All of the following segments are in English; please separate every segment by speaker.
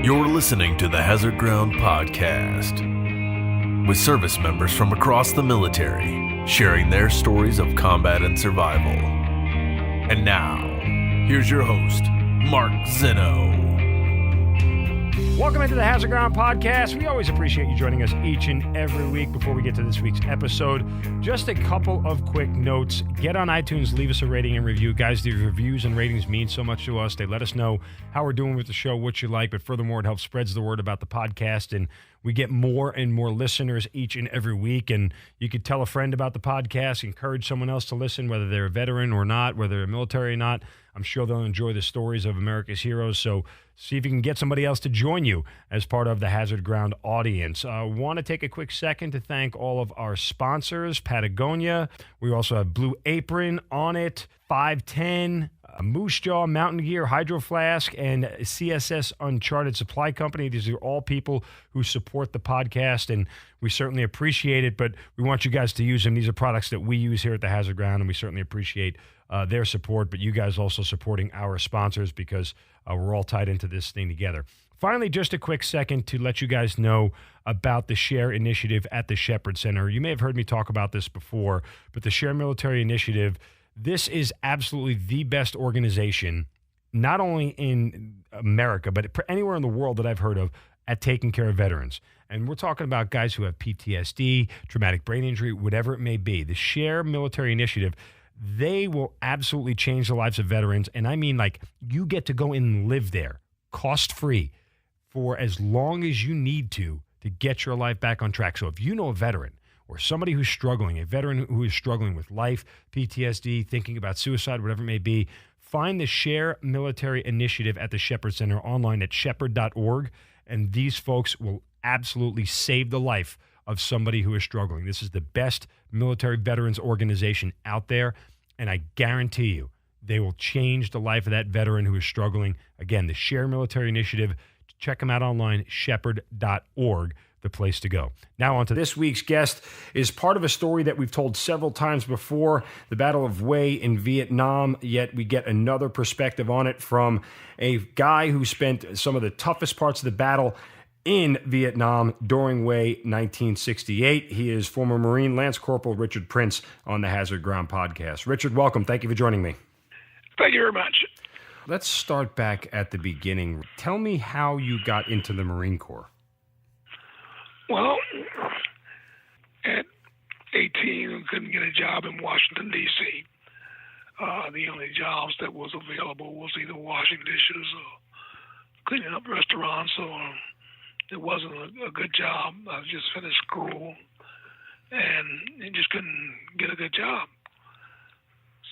Speaker 1: You're listening to the Hazard Ground Podcast with service members from across the military sharing their stories of combat and survival. And now, here's your host, Mark Zeno.
Speaker 2: Welcome into the Hazard Ground Podcast. We always appreciate you joining us each and every week. Before we get to this week's episode, just a couple of quick notes. Get on iTunes, leave us a rating and review. Guys, the reviews and ratings mean so much to us. They let us know how we're doing with the show, what you like, but furthermore, it helps spreads the word about the podcast, and we get more and more listeners each and every week. And you could tell a friend about the podcast, encourage someone else to listen, whether they're a veteran or not, whether they're military or not. I'm sure they'll enjoy the stories of America's heroes. So see if you can get somebody else to join you as part of the Hazard Ground audience. I want to take a quick second to thank all of our sponsors, Patagonia. We also have Blue Apron, On It, 510, Moose Jaw, Mountain Gear, Hydro Flask, and CSS Uncharted Supply Company. These are all people who support the podcast, and we certainly appreciate it, but we want you guys to use them. These are products that we use here at the Hazard Ground, and we certainly appreciate their support, but you guys also supporting our sponsors because we're all tied into this thing together. Finally, just a quick second to let you guys know about the SHARE initiative at the Shepherd Center. You may have heard me talk about this before, but the SHARE Military Initiative, this is absolutely the best organization, not only in America, but anywhere in the world that I've heard of, at taking care of veterans. And we're talking about guys who have PTSD, traumatic brain injury, whatever it may be. The SHARE Military Initiative, they will absolutely change the lives of veterans. And I mean, like, you get to go in and live there, cost-free, for as long as you need to get your life back on track. So if you know a veteran or somebody who's struggling, a veteran who is struggling with life, PTSD, thinking about suicide, whatever it may be, find the SHARE Military Initiative at the Shepherd Center online at shepherd.org, and these folks will absolutely save the life of somebody who is struggling. This is the best military veterans organization out there, and I guarantee you they will change the life of that veteran who is struggling. Again, the SHARE Military Initiative. Check them out online, shepherd.org, the place to go. Now on to this week's guest is part of a story that we've told several times before, the Battle of Hue in Vietnam, yet we get another perspective on it from a guy who spent some of the toughest parts of the battle in Vietnam during Hue 1968. He is former Marine Lance Corporal Richard Prince on the Hazard Ground Podcast. Richard, welcome. Thank you for joining me.
Speaker 3: Thank you very much.
Speaker 2: Let's start back at the beginning. Tell me how you got into the Marine Corps.
Speaker 3: Well, at 18, I couldn't get a job in Washington, D.C. The only jobs that was available was either washing dishes or cleaning up restaurants, or it wasn't a good job. I just finished school and just couldn't get a good job.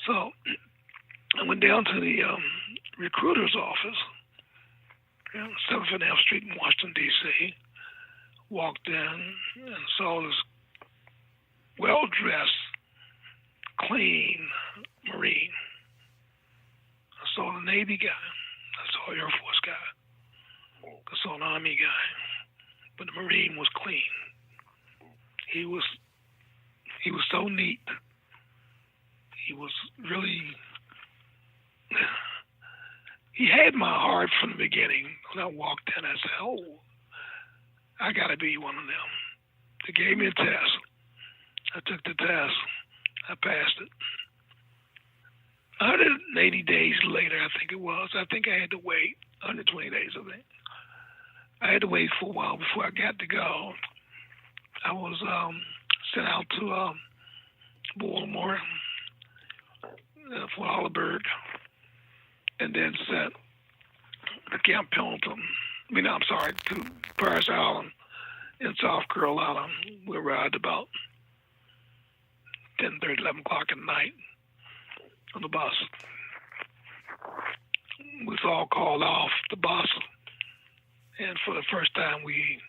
Speaker 3: So I went down to the recruiter's office, 7th Ave Street in Washington, D.C., walked in and saw this well-dressed, clean Marine. I saw the Navy guy. I saw Air Force guy. I saw an Army guy. But the Marine was clean. He was so neat. He was really... He had my heart from the beginning. When I walked in, I said, oh, I got to be one of them. They gave me a test. I took the test. I passed it. 180 days later, I think it was, I think I had to wait 120 days, I think. I had to wait for a while before I got to go. I was sent out to Baltimore, Fort Hollenberg, and then sent to Camp Pendleton. To Paris Island in South Carolina. We arrived about 10:30, 11 o'clock at night on the bus. We was all called off the bus, and for the first time we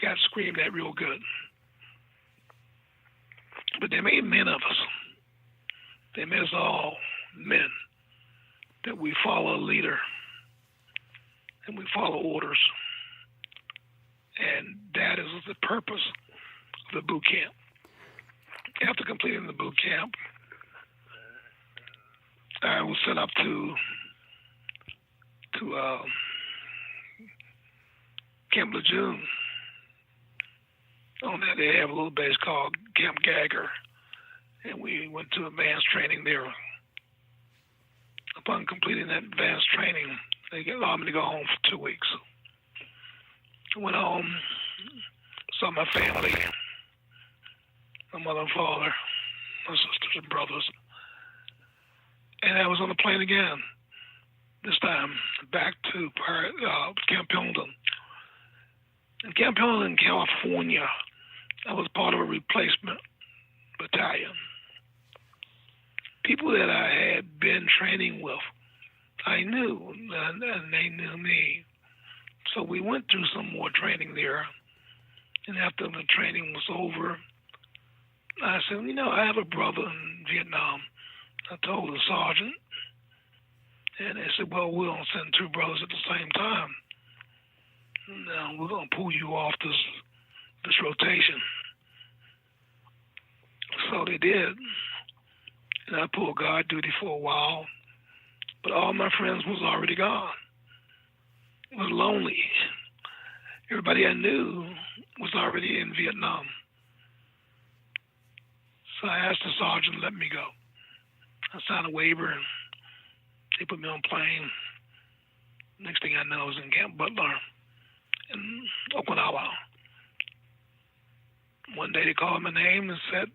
Speaker 3: got screamed at real good. But they made men of us. They made us all men, that we follow a leader and we follow orders. And that is the purpose of the boot camp. After completing the boot camp, I was sent up to Camp Lejeune. On that, they have a little base called Camp Gagger, and we went to advanced training there. Upon completing that advanced training, they allowed me to go home for 2 weeks. I went home, saw my family, my mother and father, my sisters and brothers, and I was on the plane again. This time back to Camp Pendleton. In Camp Pendleton, California, I was part of a replacement battalion. People that I had been training with, I knew, and they knew me. So we went through some more training there. And after the training was over, I said, I have a brother in Vietnam. I told the sergeant. And they said, well, we're going to send 2 brothers at the same time. Now we're going to pull you off this rotation. So they did. And I pulled guard duty for a while. But all my friends was already gone. It was lonely. Everybody I knew was already in Vietnam. So I asked the sergeant to let me go. I signed a waiver and they put me on a plane. Next thing I know, I was in Camp Butler in Okinawa. One day they called my name and said,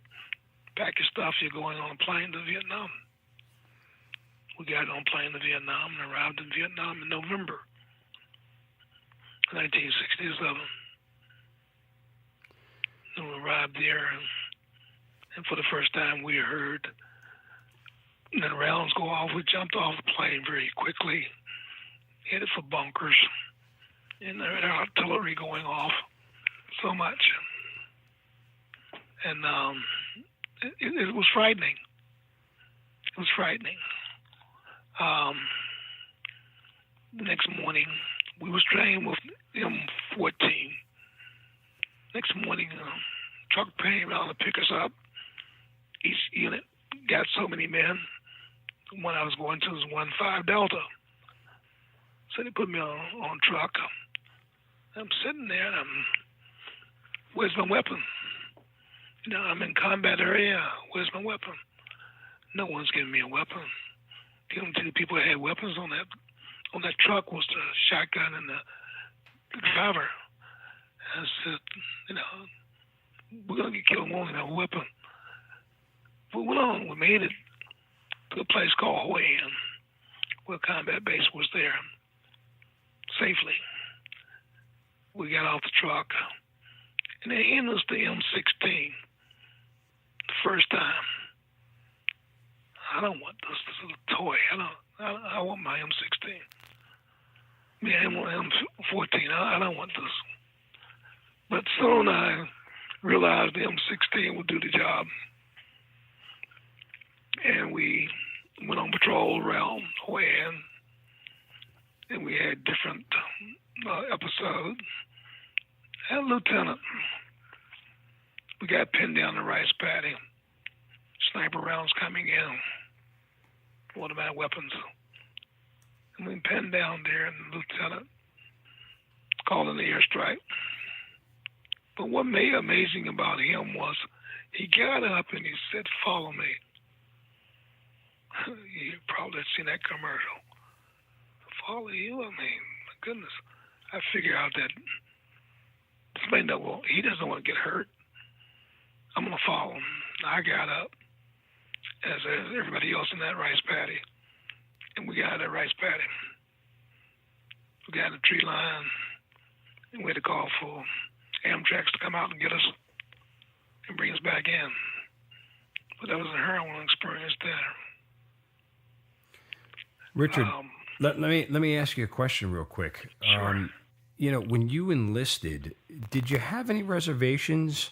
Speaker 3: pack your stuff, you're going on a plane to Vietnam. We got on a plane to Vietnam and arrived in Vietnam in November 1967. And we arrived there, and for the first time we heard the rounds go off. We jumped off the plane very quickly, headed for bunkers, and there was artillery going off so much. And it was frightening. It was frightening. The next morning, we was trained with M14. Next morning, truck came around to pick us up. Each unit got so many men. The one I was going to was 1-5 Delta. So they put me on truck. I'm sitting there, and where's my weapon? I'm in combat area. Where's my weapon? No one's giving me a weapon. The only 2 people that had weapons on that truck was the shotgun and the driver. I said, we're gonna get killed. We won't have a weapon. We went on. We made it to a place called Hue City, where combat base was there, safely. We got off the truck, and they handed us the M16. The first time. I don't want this. This is a toy. I want my M16. I want M14. I don't want this. But soon I realized the M16 would do the job. And we went on patrol around Hue, and we had different episodes. And Lieutenant, we got pinned down the rice paddy. Sniper rounds coming in. Automatic weapons. And we pinned down there, and the lieutenant called in the airstrike. But what made amazing about him was he got up and he said, follow me. You probably have seen that commercial. Follow you? I mean, my goodness. I figured out that he doesn't want to get hurt. I'm going to follow him. I got up, as everybody else in that rice paddy, and we got out of that rice paddy. We got in the tree line, and we had to call for Amtrak to come out and get us and bring us back in. But that was a harrowing experience there.
Speaker 2: Richard, let me ask you a question real quick.
Speaker 3: Sure.
Speaker 2: When you enlisted, did you have any reservations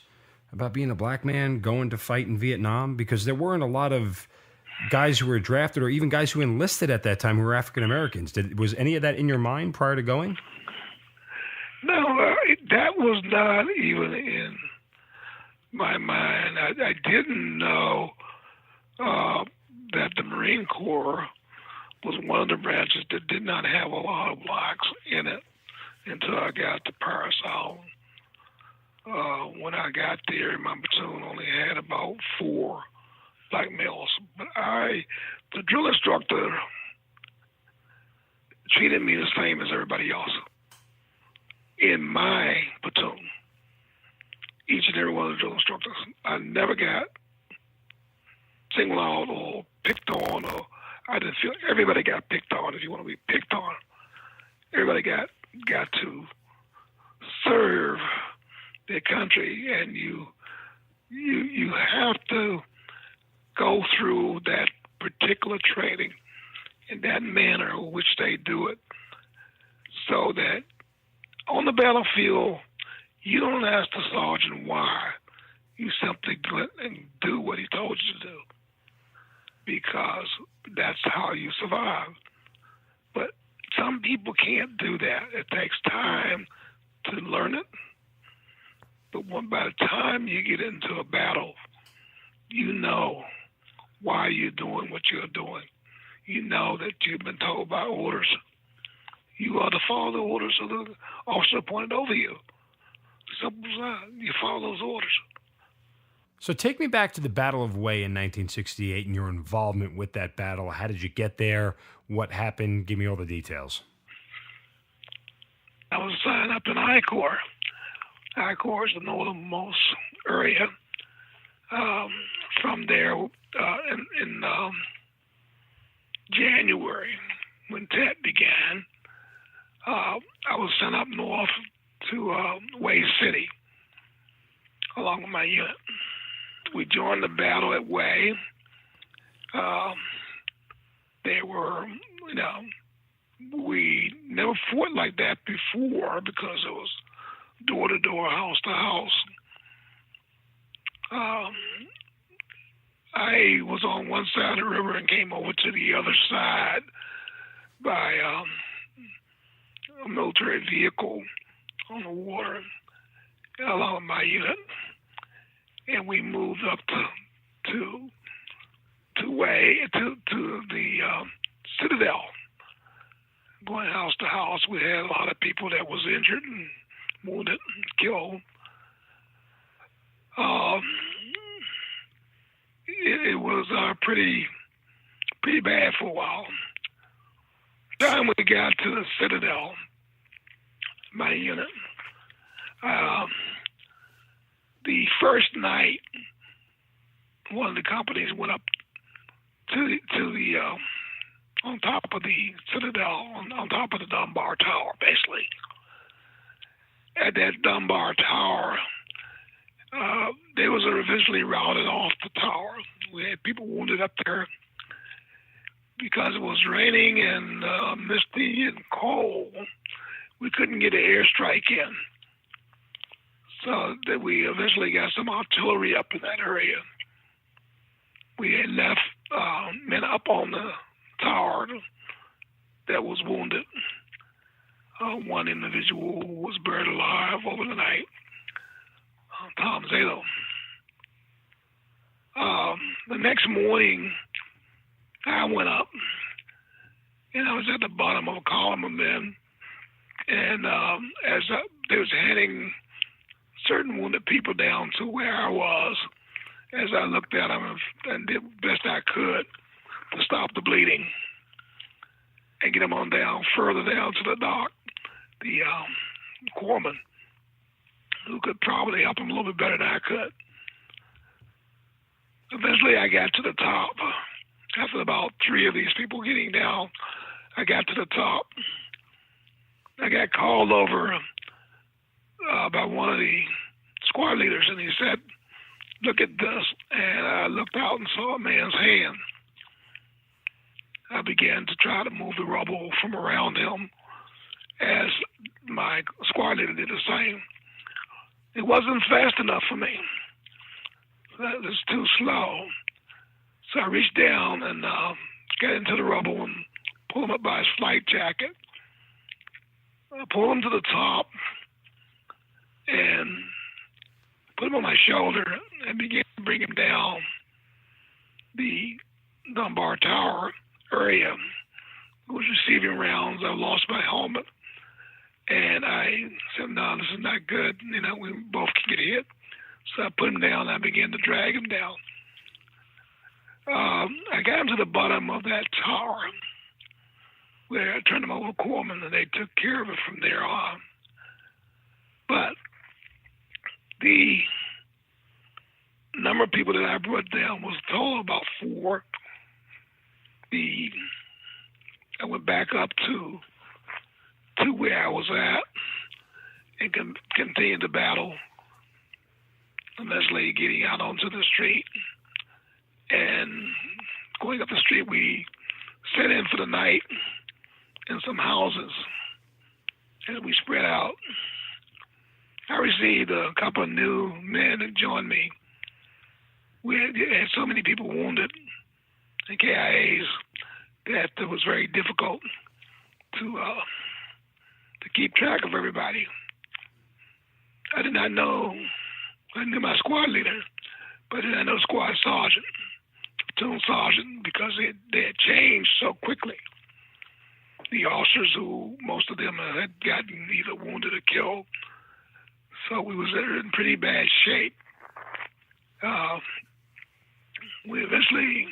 Speaker 2: about being a black man going to fight in Vietnam? Because there weren't a lot of guys who were drafted or even guys who enlisted at that time who were African Americans. Was any of that in your mind prior to going?
Speaker 3: No, that was not even in my mind. I didn't know that the Marine Corps was one of the branches that did not have a lot of blacks in it. until I got to Paris Island. When I got there, my platoon only had about 4 black males. But the drill instructor treated me the same as everybody else in my platoon. Each and every one of the drill instructors. I never got singled out or picked on, or I didn't feel everybody got picked on. If you want to be picked on, everybody got to serve their country, and you have to go through that particular training in that manner in which they do it, so that on the battlefield you don't ask the sergeant why. You simply go and do what he told you to do, because that's how you survive. But some people can't do that. It takes time to learn it. But by the time you get into a battle, you know why you're doing what you're doing. You know that you've been told by orders. You are to follow the orders of the officer appointed over you. Simple as that. You follow those orders.
Speaker 2: So take me back to the Battle of Hue in 1968 and your involvement with that battle. How did you get there? What happened? Give me all the details.
Speaker 3: I was assigned up in I Corps. I Corps is the northernmost area. From there, in January, when Tet began, I was sent up north to Hue City, along with my unit. We joined the battle at Hue. We never fought like that before because it was door to door, house to house. I was on one side of the river and came over to the other side by a military vehicle on the water along with my unit, and we moved up to the Citadel, going house to house. We had a lot of people that was injured and wounded and killed. It was pretty bad for a while. By the time we got to the Citadel, my unit, the first night, one of the companies went up to the on top of the Citadel, on top of the Dunbar Tower, basically. At that Dunbar Tower, they was eventually routed off the tower. We had people wounded up there because it was raining and misty and cold. We couldn't get an airstrike in. So that we eventually got some artillery up in that area. We had left men up on the tower that was wounded. One individual was buried alive over the night, Tom Zato. The next morning, I went up, and I was at the bottom of a column of men, and as they was heading certain wounded people down to where I was, as I looked at them and did the best I could to stop the bleeding and get them on down, further down to the dock, the corpsman, who could probably help them a little bit better than I could. Eventually, I got to the top. After about 3 of these people getting down, I got to the top. I got called over by one of the squad leaders, and he said, "Look at this." And I looked out and saw a man's hand. I began to try to move the rubble from around him as my squad leader did the same. It wasn't fast enough for me. It was too slow. So I reached down and got into the rubble and pulled him up by his flight jacket. I pulled him to the top and put him on my shoulder and began to bring him down the Dunbar Tower area. I was receiving rounds. I lost my helmet. And I said, no, this is not good. We both can get hit. So I put him down. I began to drag him down. I got him to the bottom of that tower where I turned him over to Corpsman, and they took care of it from there on. But the number of people that I brought down was a total about 4. I went back up to where I was at and continued the battle, eventually getting out onto the street. And going up the street, we set in for the night in some houses, and we spread out. I received a couple of new men that joined me. We had so many people wounded and KIAs that it was very difficult to keep track of everybody. I did not know. I knew my squad leader, but I did not know squad sergeant, platoon sergeant, because they had changed so quickly. The officers, who most of them had gotten either wounded or killed, so we was in pretty bad shape. We eventually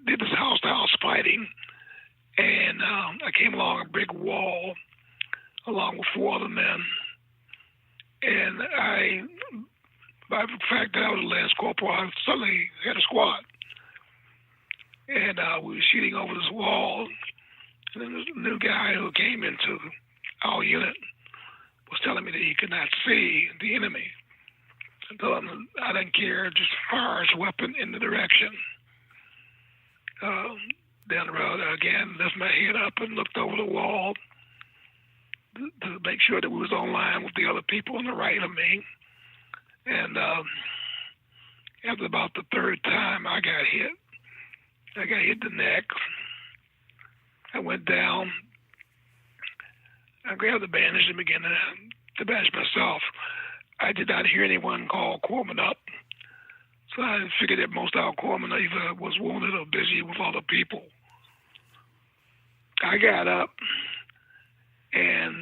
Speaker 3: did this house-to-house fighting, and I came along a brick wall along with 4 other men. And by the fact that I was a lance corporal, I suddenly had a squad. And we were shooting over this wall. And then this new guy who came into our unit was telling me that he could not see the enemy. I told him I didn't care, just fire his weapon in the direction. Down the road, I again lifted my head up and looked over the wall to make sure that we was on line with the other people on the right of me. And after about the 3rd time I got hit in the neck. I went down. I grabbed the bandage and began to bandage myself. I did not hear anyone call corpsman up, so I figured that most of our corpsmen either was wounded or busy with other people. I got up and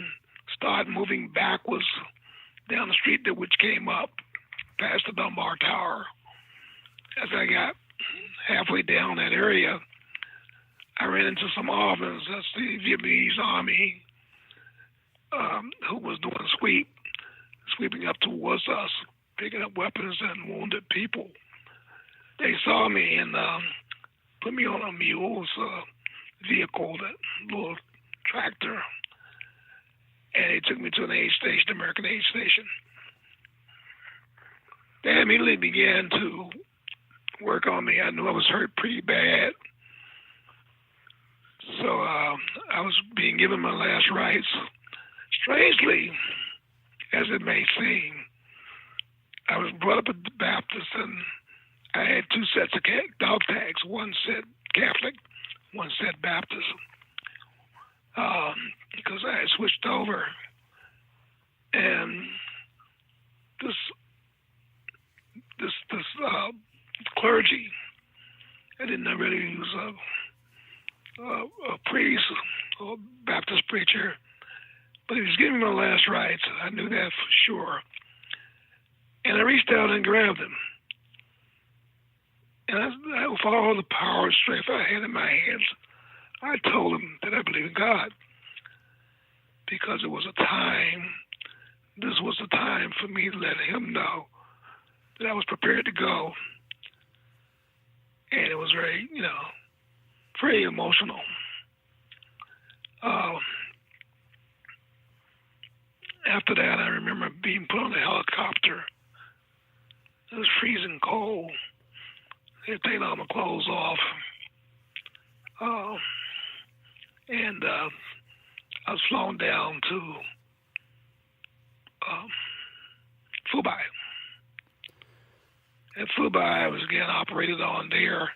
Speaker 3: started moving backwards down the street which came up past the Dunbar Tower. As I got halfway down that area, I ran into some Arvins. That's the Vietnamese army who was doing sweeping up towards us, picking up weapons and wounded people. They saw me and put me on a mule's vehicle, that little tractor, and they took me to an aid station, American aid station. They immediately began to work on me. I knew I was hurt pretty bad. So I was being given my last rites. Strangely, as it may seem, I was brought up at the Baptist, and I had 2 sets of dog tags. One said Catholic, one said Baptist, because I had switched over. And this clergy, I didn't know really he was a priest or Baptist preacher, but he was giving me my last rites. I knew that for sure. And I reached out and grabbed him. And I with all the power and strength I had in my hands, I told him that I believe in God, because it was a time, this was the time for me to let him know that I was prepared to go. And it was very, very emotional. After that, I remember being put on a helicopter. It was freezing cold. They had taken all my clothes off. And I was flown down to Fubai. At Fubai, I was again operated on there.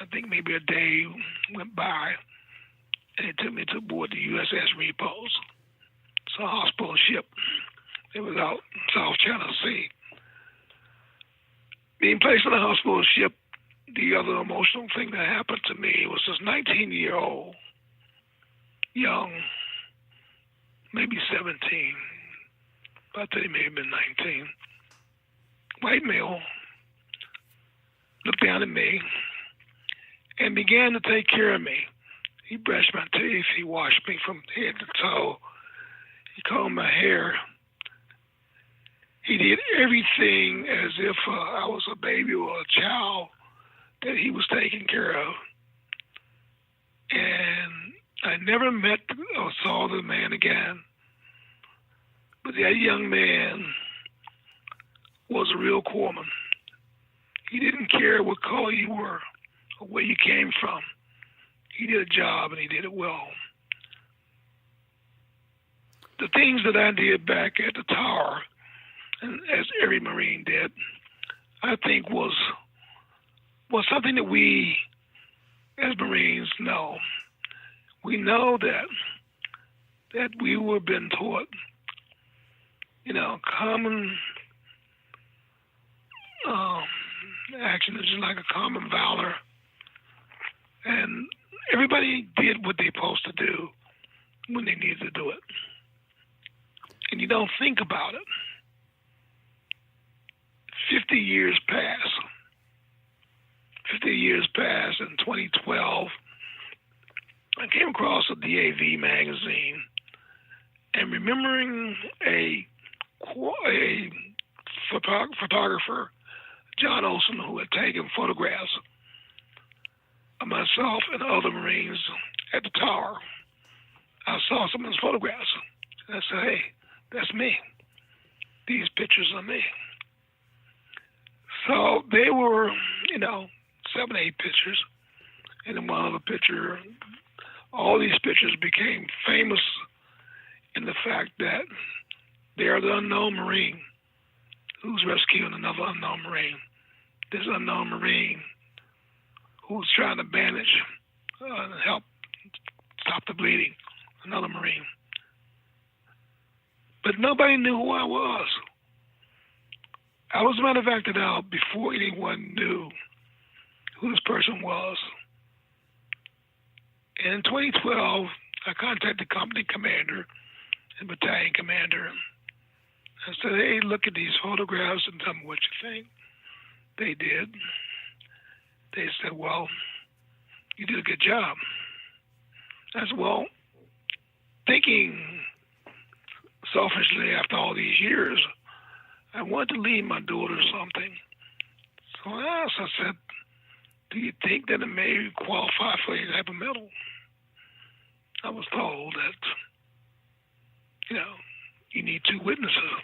Speaker 3: I think maybe a day went by, and they took me to board the USS Repose. It's a hospital ship. It was out in South China Sea. Being placed on a hospital ship, the other emotional thing that happened to me was this 19-year-old young maybe 17, but I think he may have been 19. White male looked down at me and began to take care of me. He brushed my teeth, he washed me from head to toe, he combed my hair. He did everything as if I was a baby or a child that he was taking care of. And I never met or saw the man again. But that young man was a real corpsman. He didn't care what color you were or where you came from. He did a job and he did it well. The things that I did back at the tower, and as every Marine did, I think was something that we as Marines know. We know that we were been taught, common action is just like a common valor. And everybody did what they're supposed to do when they needed to do it. And you don't think about it. 50 years pass. 50 years pass. In 2012, I came across a DAV magazine, and remembering a photographer, John Olson, who had taken photographs of myself and other Marines at the tower. I saw some of his photographs. And I said, hey, that's me. These pictures are me. So they were, 7, 8 pictures. And in one other picture, all these pictures became famous in the fact that they are the unknown Marine who's rescuing another unknown Marine. This unknown Marine who's trying to bandage and help stop the bleeding, another Marine. But nobody knew who I was. I was manufactured out before anyone knew who this person was. And in 2012, I contacted the company commander and battalion commander. I said, hey, look at these photographs and tell me what you think. They did. They said, well, you did a good job. I said, well, thinking selfishly after all these years, I wanted to leave my daughter something. So I asked, I said, do you think that it may qualify for any type of medal? I was told that, you need 2 witnesses.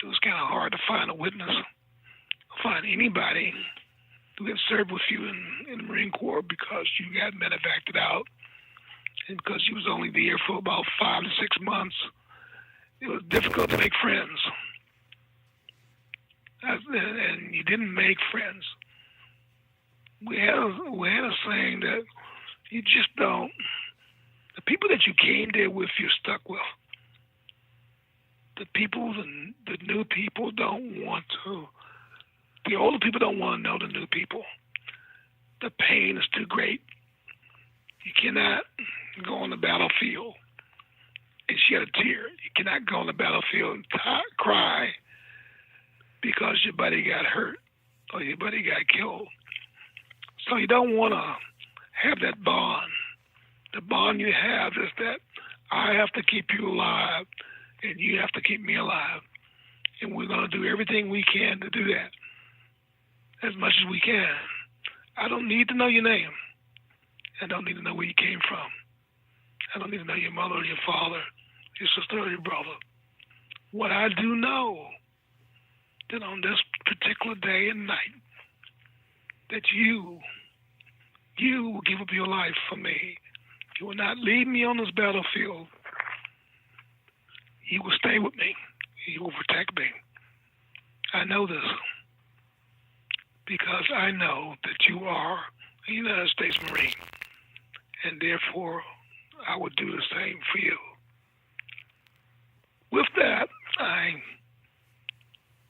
Speaker 3: So it's kind of hard to find a witness, find anybody who had served with you in the Marine Corps because you got medevaced out and because you was only there for about 5 to 6 months. It was difficult to make friends. And you didn't make friends. We had a saying that you just don't. The people that you came there with, you're stuck with. The new people don't want to. The older people don't want to know the new people. The pain is too great. You cannot go on the battlefield and shed a tear. You cannot go on the battlefield and cry because your buddy got hurt or your buddy got killed. So you don't want to have that bond. The bond you have is that I have to keep you alive and you have to keep me alive. And we're going to do everything we can to do that as much as we can. I don't need to know your name. I don't need to know where you came from. I don't need to know your mother or your father, your sister or your brother. What I do know, that on this particular day and night, that you will give up your life for me. You will not leave me on this battlefield. You will stay with me. You will protect me. I know this because I know that you are a United States Marine, and therefore I would do the same for you. With that, I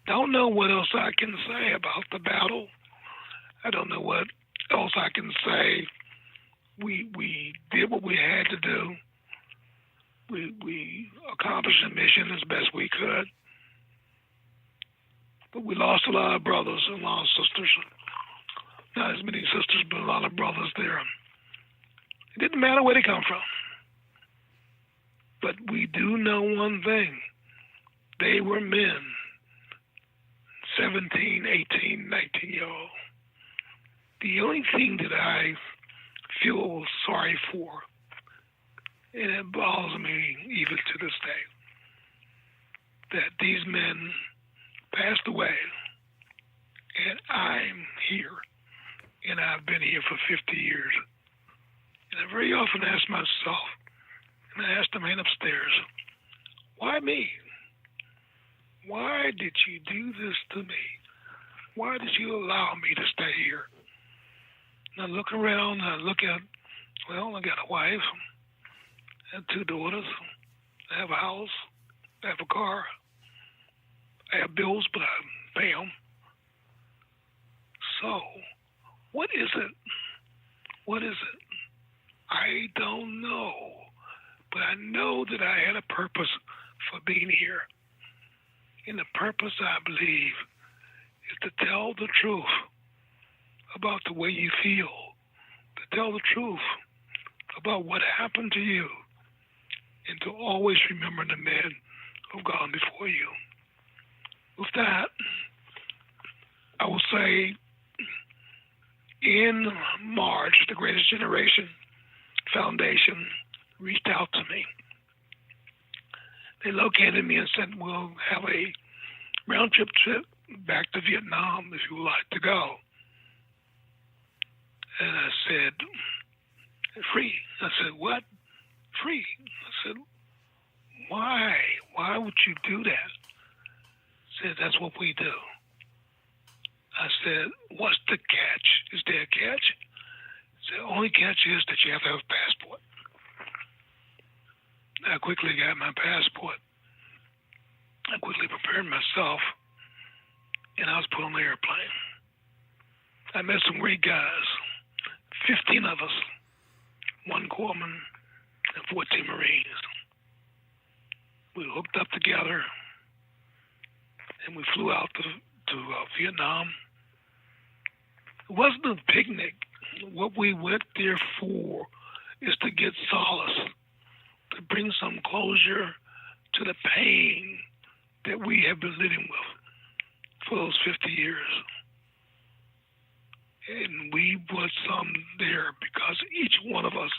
Speaker 3: don't know what else I can say about the battle. I don't know what else I can say. We did what we had to do. we accomplished the mission as best we could. But we lost a lot of brothers and a lot of sisters. Not as many sisters, but a lot of brothers there. It didn't matter where they come from. But we do know one thing. They were men, 17, 18, 19-year-old. The only thing that I feel sorry for, and it bothers me even to this day, that these men passed away, and I'm here, and I've been here for 50 years. And I very often ask myself, and I ask the man upstairs, why me? Why did you do this to me? Why did you allow me to stay here? And I look around, and I look at, well, I got a wife, and 2 daughters, I have a house, I have a car, I have bills, but I pay them. So, what is it? What is it? I don't know, but I know that I had a purpose for being here. And the purpose, I believe, is to tell the truth about the way you feel, to tell the truth about what happened to you, and to always remember the men who've gone before you. With that, I will say in March, the Greatest Generation Foundation reached out to me. They located me and said, we'll have a round-trip trip back to Vietnam if you would like to go. And I said, free. I said, what? Free. I said, why? Why would you do that? I said, that's what we do. I said, what's the catch? Is there a catch? The only catch is that you have to have a passport. I quickly got my passport. I quickly prepared myself, and I was put on the airplane. I met some great guys, 15 of us, 1 corpsman and 14 Marines. We hooked up together, and we flew out to Vietnam. It wasn't a picnic. What we went there for is to get solace, to bring some closure to the pain that we have been living with for those 50 years. And we put some there because each one of us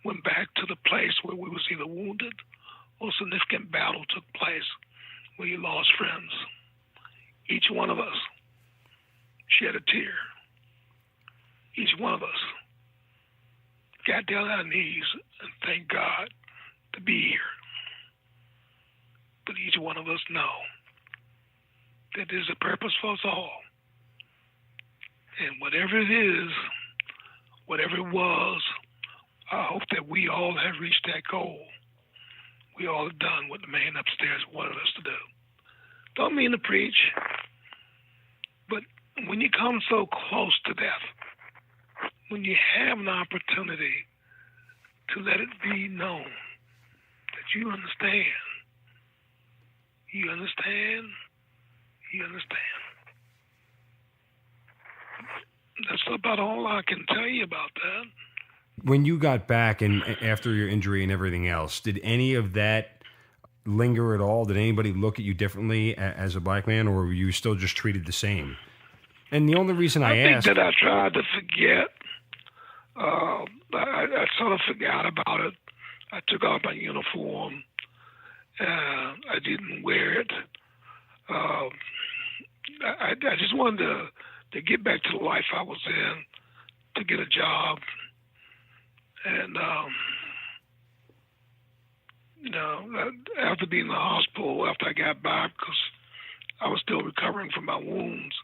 Speaker 3: went back to the place where we was either wounded or significant battle took place where you lost friends. Each one of us shed a tear. Each one of us got down on our knees and thank God to be here. But each one of us know that there's a purpose for us all. And whatever it is, whatever it was, I hope that we all have reached that goal. We all have done what the man upstairs wanted us to do. Don't mean to preach, but when you come so close to death, when you have an opportunity to let it be known that you understand, you understand, you understand. That's about all I can tell you about that.
Speaker 2: When you got back and after your injury and everything else, did any of that linger at all? Did anybody look at you differently as a black man, or were you still just treated the same? And the only reason I asked...
Speaker 3: think that I tried to forget. I sort of forgot about it. I took off my uniform. I didn't wear it. I just wanted to get back to the life I was in, to get a job. And, after being in the hospital, after I got back, because I was still recovering from my wounds,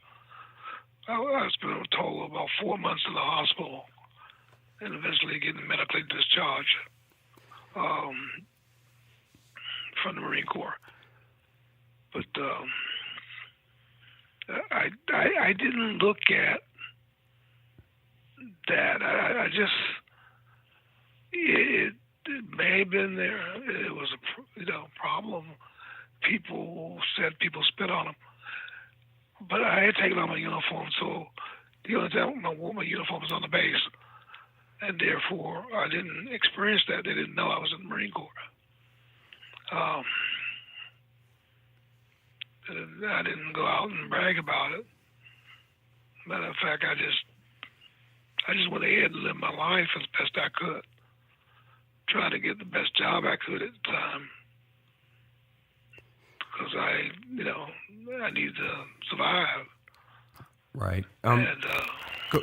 Speaker 3: I spent a total of about 4 months in the hospital and eventually getting medically discharged from the Marine Corps. But I didn't look at that. I just, may have been there. It was a problem. People said people spit on them. But I had taken on my uniform, so the only time I wore my uniform was on the base. And therefore, I didn't experience that. They didn't know I was in the Marine Corps. I didn't go out and brag about it. Matter of fact, I just went ahead and lived my life as best I could. Trying to get the best job I could at the time. Because I needed to survive.
Speaker 4: Right.
Speaker 3: And,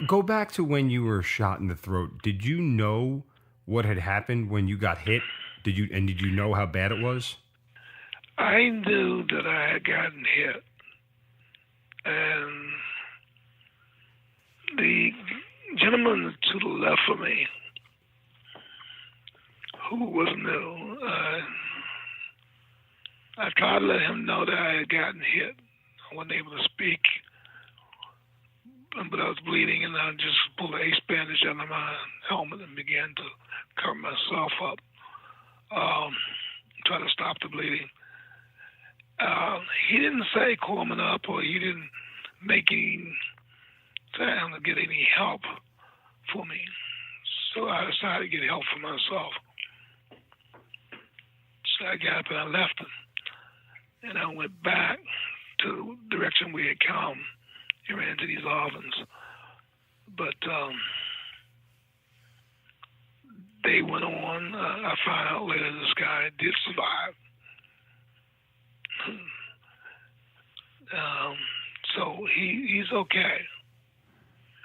Speaker 4: go back to when you were shot in the throat. Did you know what had happened when you got hit? Did you know how bad it was?
Speaker 3: I knew that I had gotten hit. And the gentleman to the left of me, who was new, I tried to let him know that I had gotten hit. I wasn't able to speak, but I was bleeding, and I just pulled an ace bandage out of my helmet and began to cover myself up, try to stop the bleeding. He didn't say call him up, or he didn't make any sound to get any help for me. So I decided to get help for myself. So I got up and I left him. And I went back to the direction we had come. He ran into these ovens. But they went on. I found out later this guy did survive. So he's okay.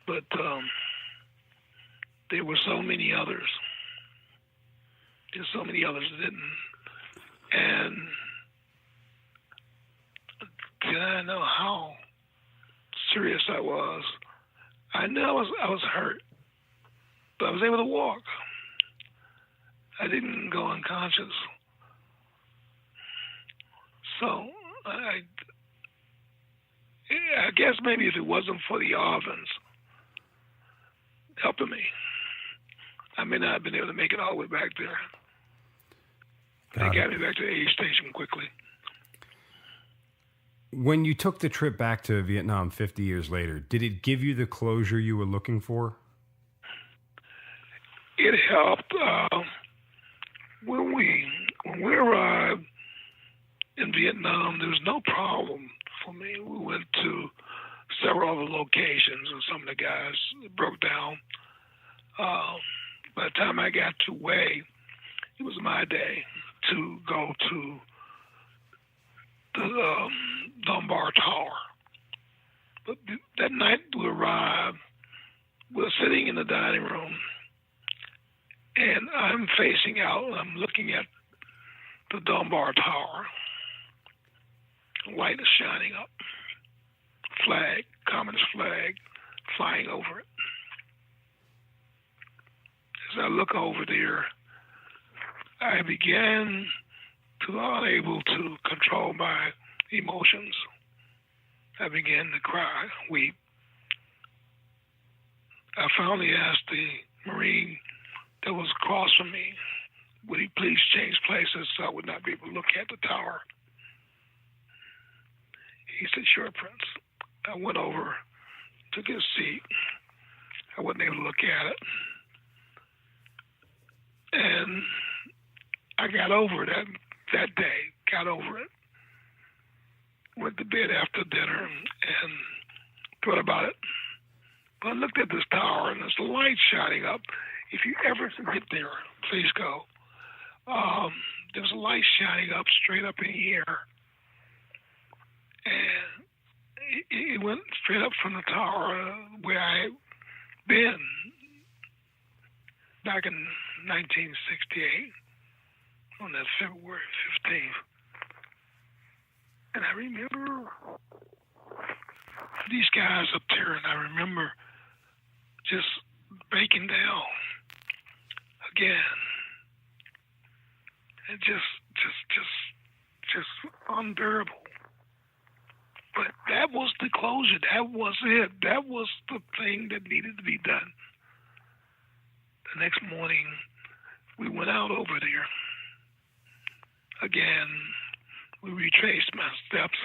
Speaker 3: But there were so many others. There's so many others that didn't. And did I know how serious I was? I knew I was hurt, but I was able to walk. I didn't go unconscious. So I guess maybe if it wasn't for the ovens helping me, I may not have been able to make it all the way back there. They got me back to the aid station quickly.
Speaker 4: When you took the trip back to Vietnam 50 years later, did it give you the closure you were looking for?
Speaker 3: It helped. When we arrived in Vietnam, there was no problem for me. We went to several other locations, and some of the guys broke down. By the time I got to Hue, it was my day to go to the Dunbar Tower. But that night we arrived, we were sitting in the dining room, and I'm facing out, and I'm looking at the Dunbar Tower. Light is shining up. Flag, communist flag, flying over it. As I look over there, I began to unable to control my emotions. I began to cry, weep. I finally asked the Marine that was across from me, would he please change places so I would not be able to look at the tower? He said, sure, Prince. I went over, took his seat. I wasn't able to look at it. And I got over that day, got over it. Went to bed after dinner and thought about it. But I looked at this tower and there's light shining up. If you ever get there, please go. There's a light shining up straight up in the air. And it went straight up from the tower where I had been back in 1968 on that February 15th. And I remember these guys up there, and I remember just breaking down again. And just unbearable. But that was the closure. That was it. That was the thing that needed to be done. The next morning, we went out over there. Again, we retraced my steps,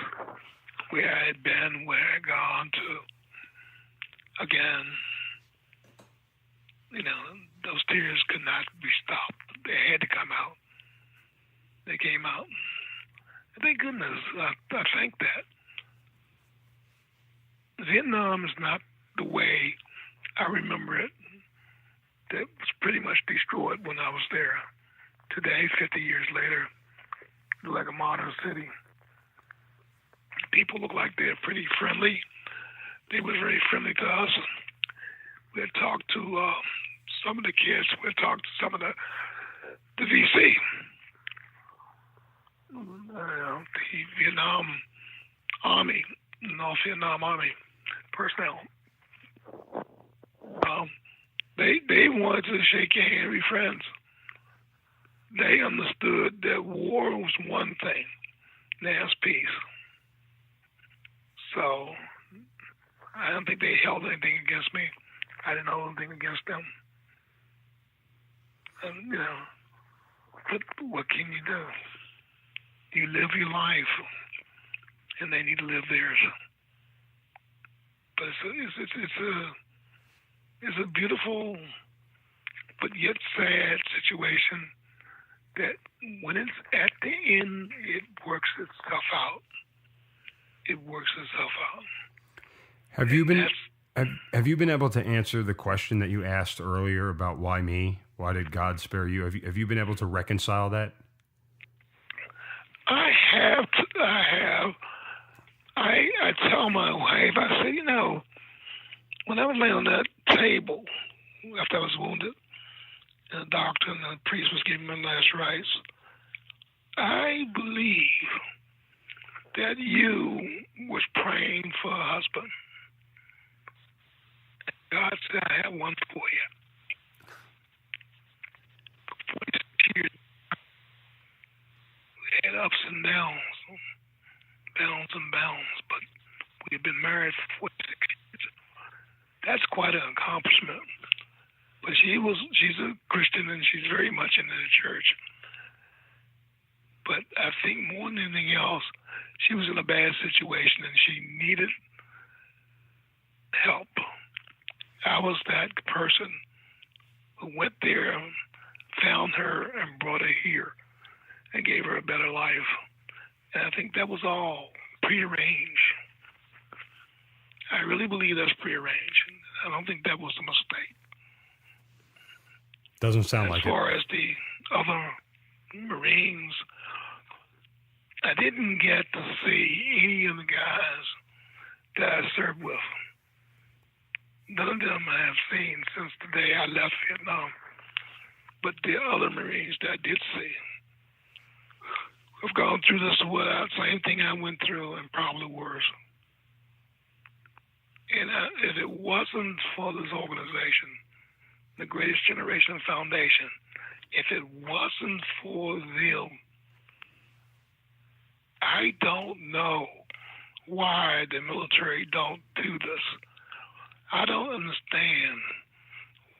Speaker 3: where I had been, where I had gone to. Again, those tears could not be stopped. They had to come out. They came out. And thank goodness, I think that. Vietnam is not the way I remember it. That was pretty much destroyed when I was there. Today, 50 years later, like a modern city. People look like they're pretty friendly. They were very friendly to us. We had talked to some of the kids. We had talked to some of the VC, the Vietnam Army, North Vietnam Army personnel. They wanted to shake your hand and be friends. They understood that war was one thing, now it's peace. So I don't think they held anything against me. I didn't hold anything against them. And, but what can you do? You live your life, and they need to live theirs. But it's a beautiful but yet sad situation that when it's at the end, it works itself out. It works itself out.
Speaker 4: Have you been able to answer the question that you asked earlier about why me? Why did God spare you? Have you been able to reconcile that?
Speaker 3: I have. I tell my wife, I say, when I was laying on that table after I was wounded, and the doctor and the priest was giving me my last rites, I believe that you was praying for a husband. God said, I have one for you. For 46 years, we had ups and downs, but we had been married for 46 years. That's quite an accomplishment. But she's a Christian and she's very much into the church. But I think more than anything else, she was in a bad situation and she needed help. I was that person who went there, found her, and brought her here and gave her a better life. And I think that was all prearranged. I really believe that's prearranged. I don't think that was a mistake.
Speaker 4: Doesn't sound like it.
Speaker 3: As far as the other Marines, I didn't get to see any of the guys that I served with. None of them I have seen since the day I left Vietnam. But the other Marines that I did see have gone through this same thing I went through and probably worse. And if it wasn't for this organization, the Greatest Generation Foundation, if it wasn't for them, I don't know why the military don't do this. I don't understand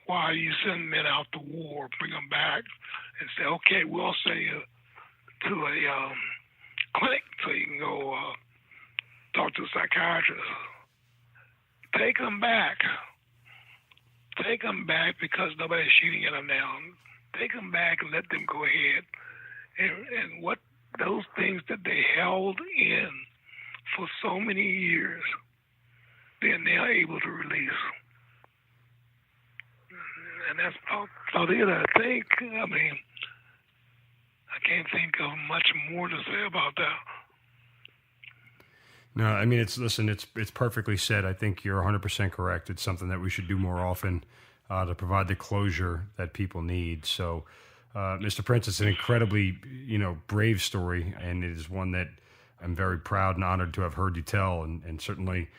Speaker 3: why you send men out to war, bring them back, and say, okay, we'll send you to a clinic so you can go talk to a psychiatrist. Take them back. Take them back because nobody's shooting at them now. Take them back and let them go ahead. And what those things that they held in for so many years, they're now able to release. And that's about it, I think. I mean, I can't think of much more to say about that.
Speaker 4: No, I mean, it's perfectly said. I think you're 100% correct. It's something that we should do more often to provide the closure that people need. So, Mr. Prince, it's an incredibly, brave story, and it is one that I'm very proud and honored to have heard you tell, and certainly,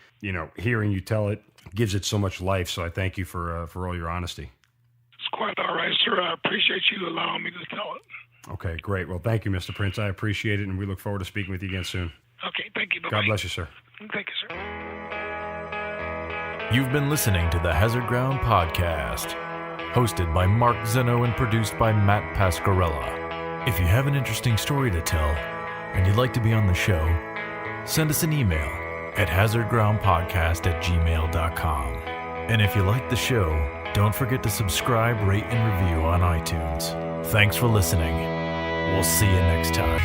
Speaker 4: hearing you tell it gives it so much life. So I thank you for all your honesty.
Speaker 3: It's quite all right, sir. I appreciate you allowing me to tell it.
Speaker 4: Okay, great. Well, thank you, Mr. Prince. I appreciate it, and we look forward to speaking with you again soon.
Speaker 3: Okay, thank you. Bye-bye.
Speaker 4: God bless you, sir.
Speaker 3: Thank you, sir.
Speaker 1: You've been listening to the Hazard Ground Podcast. hosted by Mark Zeno and produced by Matt Pasquarella. If you have an interesting story to tell and you'd like to be on the show, send us an email at hazardgroundpodcast@gmail.com. And if you like the show, don't forget to subscribe, rate, and review on iTunes. Thanks for listening. We'll see you next time.